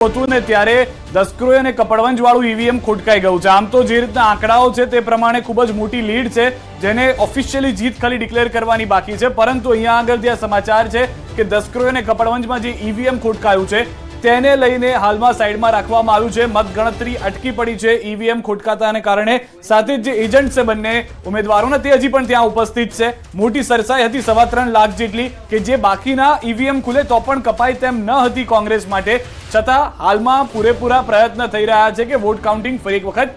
હતું ને ત્યારે દસક્રોય અને કપડવંજ વાળું ઈવીએમ ખોટકાઈ ગયું છે। આમ તો જે રીતના આંકડાઓ છે તે પ્રમાણે ખૂબ જ મોટી લીડ છે, જેને ઓફિશિયલી જીત ખાલી ડિક્લેર કરવાની બાકી છે, પરંતુ અહીંયા આગળ જે સમાચાર છે કે દસક્રોય અને કપડવંજમાં જે ઈવીએમ ખોટકાયું છે તેને લઈને હાલમાં સાઈડમાં રાખવામાં આવ્યું છે। મતગણતરી અટકી પડી છે ઈવીએમ ખોટકાતાને કારણે। સાથે જ જે એજન્ટ છે બંને ઉમેદવારોને તે હજી પણ ત્યાં ઉપસ્થિત છે। મોટી સરસાઈ હતી 3.25 લાખ જેટલી કે જે બાકીના ઈવીએમ ખુલે તો પણ કપાય તેમ ન હતી કોંગ્રેસ માટે, છતાં હાલમાં પૂરેપૂરા પ્રયત્ન થઈ રહ્યા છે કે વોટ કાઉન્ટિંગ ફરી એક વખત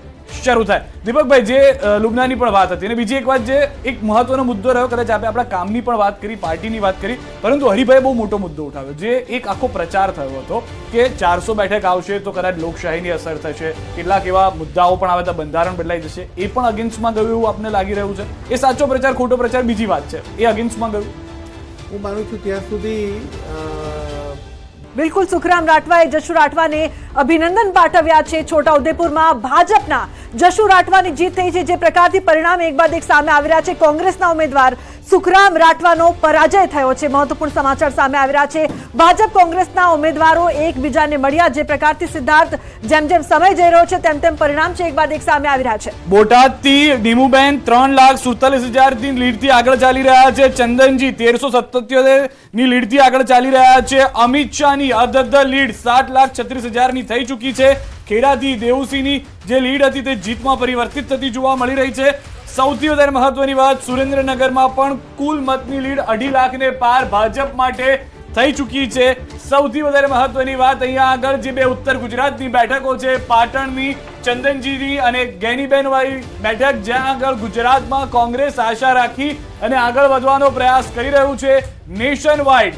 શરૂ થાય। દીપકભાઈ, જે લુબનાની પણ વાત હતી અને બીજી એક વાત, જે એક મહત્વનો મુદ્દો રહ્યો, કદાચ આપણે આપણા કામની પણ વાત કરી, પાર્ટીની વાત કરી, પરંતુ હરિભાઈ બહુ મોટો મુદ્દો ઉઠાવ્યો, જે એક આખો પ્રચાર થયો હતો કે 400 બેઠક આવશે તો કદાચ લોકશાહીની અસર થશે, કેટલાક એવા મુદ્દાઓ પણ આવે તો બંધારણ બદલાઈ જશે, એ પણ અગેન્સ્ટમાં ગયું એવું આપને લાગી રહ્યું છે? એ સાચો પ્રચાર ખોટો પ્રચાર બીજી વાત છે, એ અગેન્સ્ટમાં ગયું? હું માનું છું ત્યાં સુધી બિલકુલ સુખરામ રાઠવાએ જશુ રાઠવાને અભિનંદન પાઠવ્યા છે। છોટાઉદેપુરમાં ભાજપના જશુ રાઠવાની જીત થઈ છે। જે પ્રકારથી પરિણામ એક બાદ એક સામે આવી રહ્યા છે, કોંગ્રેસના ઉમેદવાર સુખરામ રાઠવાનો પરાજય થયો છે। મહત્વપૂર્ણ સમાચાર સામે આવી રહ્યા છે। ભાજપ કોંગ્રેસના ઉમેદવારો એકબીજાને મળ્યા। જે પ્રકારથી સિદ્ધાર્થ, જેમ જેમ સમય જઈ રહ્યો છે તેમ તેમ પરિણામ છે એક બાદ એક સામે આવી રહ્યા છે। બોટાદથી ડીમુબેન 3,47,000 ની લીડથી આગળ ચાલી રહ્યા છે। ચંદનજી 1377 ની લીડથી આગળ ચાલી રહ્યા છે। અમિત શાહની અધધ લીડ 7,36,000 ની થઈ ચૂકી છે। ખેડાથી દેવુસિંહની જે લીડ હતી તે જીતમાં પરિવર્તિત થતી જોવા મળી રહી છે। સૌથી વધારે મહત્વની વાત, સુરેન્દ્રનગરમાં પણ કુલ મતની લીડ 2.5 લાખને પાર ભાજપ માટે થઈ ચૂકી છે। સૌથી વધારે મહત્વની વાત, અહીંયા આગળ જે બે ઉત્તર ગુજરાતની બેઠકો છે, પાટણની ચંદનજીની અને ગેનીબેન વાળી બેઠક, જ્યાં આગળ ગુજરાતમાં કોંગ્રેસ આશા રાખી અને આગળ વધવાનો પ્રયાસ કરી રહ્યું છે નેશન વાઇડ